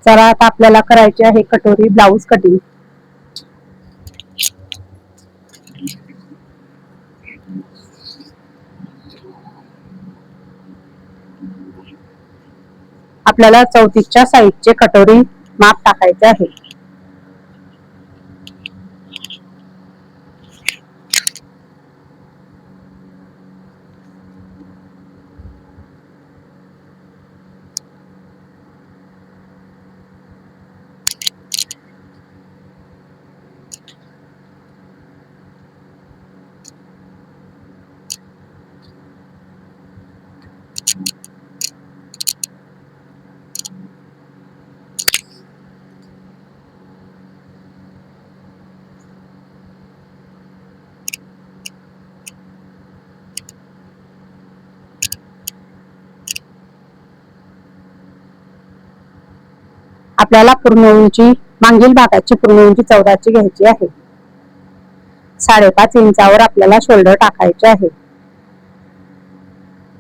चला आता आपल्याला करायची आहे कटोरी ब्लाऊज कटिंग. आपल्याला 34च्या साईजचे कटोरी माप टाकायचे आहे. आपल्याला पूर्ण उंची मागील भागाची पूर्ण उंची 14ची घ्यायची आहे. 5.5 इंचावर आपल्याला शोल्डर टाकायचे आहे.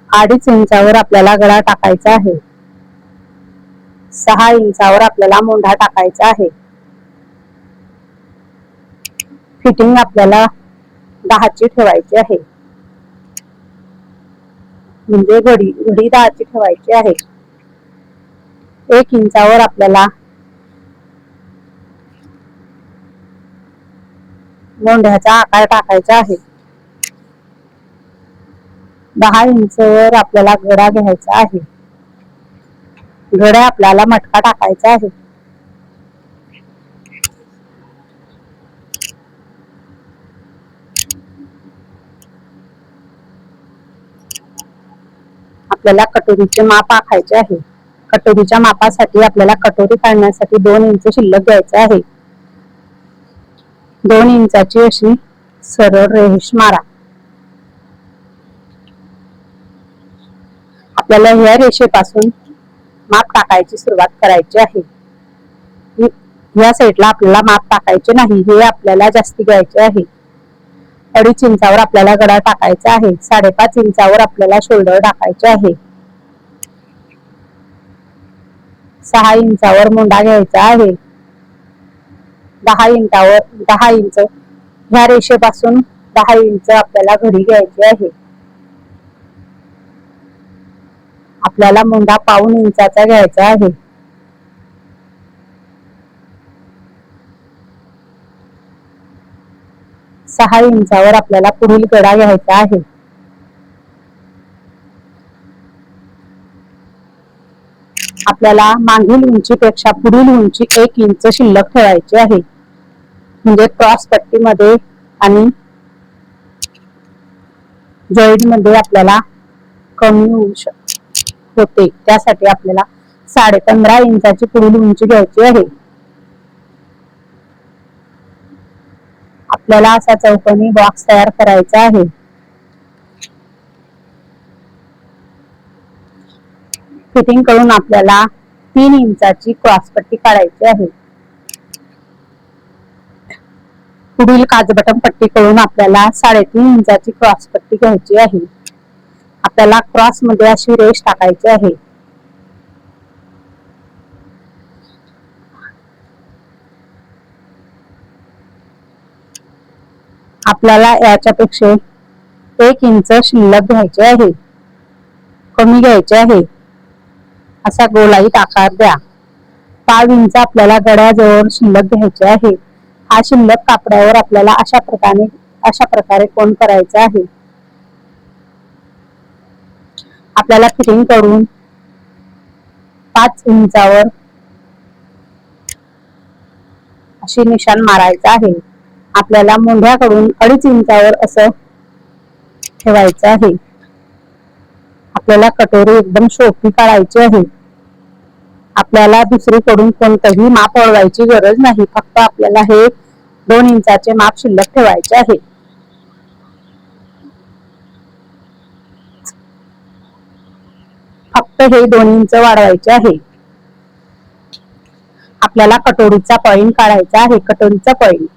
2.5 इंचावर आपल्याला गळा टाकायचा आहे. 6 इंचावर आपल्याला मोंढा टाकायचा आहे. फिटिंग आपल्याला 10ची ठेवायची आहे. म्हणजे घडी 10ची ठेवायची आहे. 1 इंचावर आपल्याला मोंढ्याचा आकार टाकायचा आहे. 10 इंचवर आपल्याला गडा घ्यायचा आहे. गड्या आपल्याला मटका टाकायचा आहे. आपल्याला कटोरीचे माप आखायचे आहे. कटोरीच्या मापासाठी आपल्याला कटोरी काढण्यासाठी 2 इंच शिल्लक घ्यायचे आहे. 2 इंचाची अशी सरळ रेष मारा. आपल्याला या रेषेपासून माप टाकायची सुरुवात करायची आहे. या साईडला आपल्याला माप टाकायचे नाही, हे आपल्याला जास्ती घ्यायचे आहे. 2.5 इंचावर आपल्याला गडा टाकायचा आहे. 5.5 इंचावर आपल्याला शोल्डर टाकायचे आहे. 6 इंचावर मोंढा घ्यायचा आहे. 10 इंच ह्या रेषेपासून 10 इंच आपल्याला घडी घ्यायची आहे. आपल्याला मोंढा 1.5 इंचाचा घ्यायचा आहे. सहा इंचावर आपल्याला पुढील गडा घ्यायचा आहे. आपल्याला मागील उंचीपेक्षा पुढील उंची 1 इंच शिल्लक ठेवायची आहे. म्हणजे क्रॉस पट्टीमध्ये आणि जॉईंट मध्ये आपल्याला कमी होते, त्यासाठी आपल्याला 15.5 इंचाची पुढील उंची घ्यायची आहे. आपल्याला असा चौकोनी बॉक्स तयार करायचा आहे. फिटिंग करून आपल्याला 3 इंचाची क्रॉस पट्टी काढायची आहे. पुढील काजबटन पट्टी करून आपल्याला 3.5 इंचाची क्रॉस पट्टी घ्यायची आहे. आपल्याला क्रॉस मध्ये अशी रेष टाकायची आहे. आपल्याला याच्यापेक्षा 1 इंच शिल्लक घ्यायचे आहे, कमी घ्यायचे आहे. असा गोलाईत आकार द्या. 5 इंच आपल्याला गड्याजवळ शिल्लक घ्यायचे आहे. हा शिल्लक कापडावर आपल्याला अशा प्रकारे कोन करायचा आहे. आपल्याला फिटिंग करून 5 इंचावर अशी निशाण मारायचा आहे. आपल्याला मोंढ्याकडून 2.5 इंचावर असं ठेवायचं आहे. आपल्याला कटोरी एकदम सोपी काढायची आहे. आपल्याला दुसरीकडून कोणतंही माप वळवायची गरज नाही. फक्त आपल्याला हे 2 इंचाचे माप शिल्लक ठेवायचे आहे. फक्त हे 2 इंच वाढवायचे आहे. आपल्याला कटोरीचा पॉइंट काढायचा आहे. कटोरीचा पॉइंट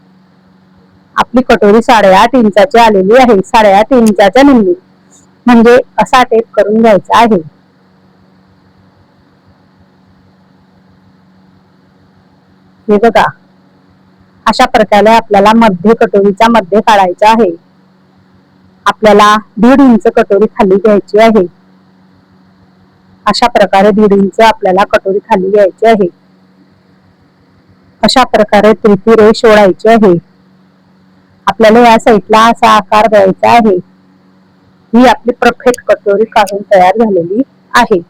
आपली कटोरी 8.5 इंचाची आलेली आहे. 8.5 इंचाच्या निम्मी म्हणजे असा टेप करून घ्यायचा आहे. हे बघा, अशा प्रकारे आपल्याला मध्य कटोरीचा मध्य काढायचा आहे. आपल्याला 1.5 इंच कटोरी खाली घ्यायची आहे. अशा प्रकारे 1.5 इंच आपल्याला कटोरी खाली घ्यायची आहे. अशा प्रकारे तिरपी रेष ओढायची आहे. आपल्याला या साईडला असा आकार द्यायचा आहे. ही आपली परफेक्ट कटोरी काढून तयार झालेली आहे.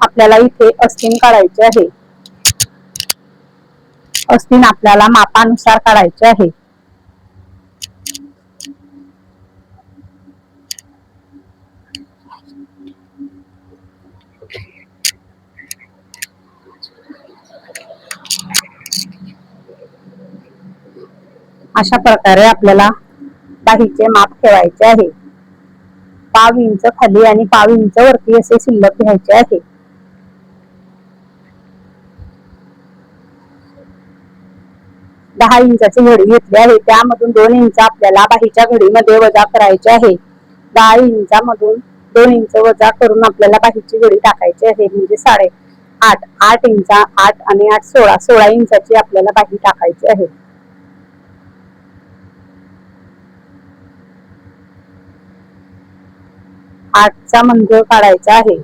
आपल्याला इथे अस्तीन काढायचे आहे. अस्तीन आपल्याला मापानुसार काढायचे आहे. अशा प्रकारे आपल्याला बाहीचे माप ठेवायचे आहे. 1/2 इंच खाली आणि 1/2 इंच वरती असे शिल्लक घ्यायचे आहे. दहा इंचाची घडी घेतली आहे. त्यामधून 2 इंच आपल्याला बाहीच्या घडीमध्ये वजा करायचे आहे. 10 इंचामधून 2 इंच वजा करून आपल्याला बाहीची घडी टाकायची आहे. म्हणजे 8.5 8 इंच 8 आणि 8 16 इंचाची आपल्याला बाही टाकायची आहे. आठचा मंद काढायचा आहे.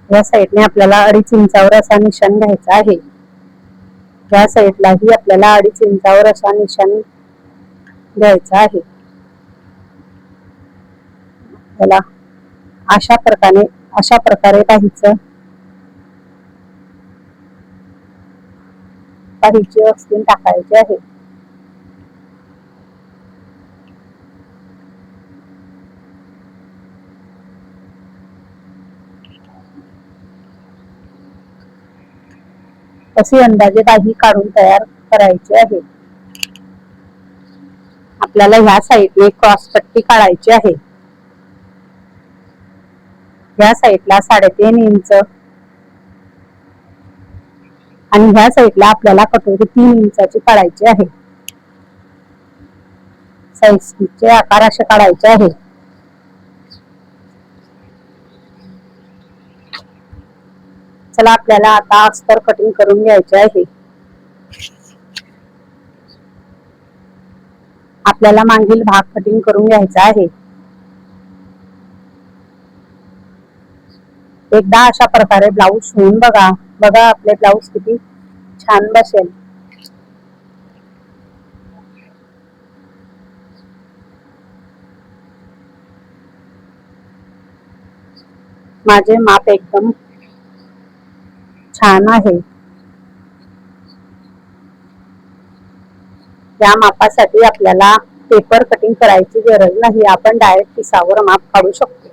या साईडने आपल्याला 2.5 इंचावर असा निशाण घ्यायचा आहे. या साईडलाही आपल्याला 2.5 इंचावर असा निशाण घ्यायचा आहे. त्याला अशा प्रकारे बाहीची अस्तीन टाकायची आहे. अशी अंदाजे बाही काढून तयार करायची आहे. आपल्याला ह्या साईडने क्रॉस पट्टी काढायची आहे. ह्या साईडला 3.5 इंच आणि ह्या साईडला आपल्याला कटोरी 3 इंचाची काढायची आहे. साईजचे आकार असे काढायचे आहे. चला आपल्याला आता अस्तर कटिंग करून घ्यायचे आहे. आपल्याला मागील भाग कटिंग करून घ्यायचा आहे. एकदा अशा प्रकारे ब्लाऊज शिवून बघा. बघा आपले ब्लाऊज किती छान बसेल. माझे माप एकदम छान आहे. या मापासाठी आपल्याला पेपर कटिंग करायची गरज नाही. आपण डायरेक्ट पिसावर माप काढू शकतो.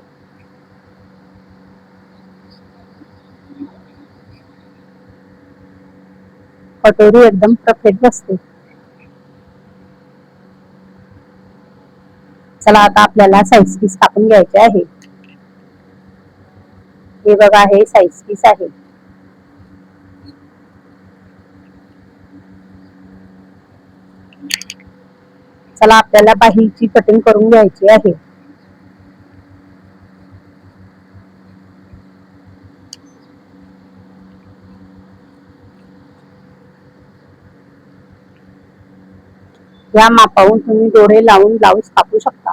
कटोरी एकदम परफेक्ट बसते. चला आता आपल्याला साईज पीस कापून घ्यायचे आहे. हे बघा, हे साईज पीस आहे. चला आपल्याला बाहीची कटिंग करून घ्यायची आहे. या मापावरून तुम्ही दोरे लावून ब्लाऊज कापू शकता.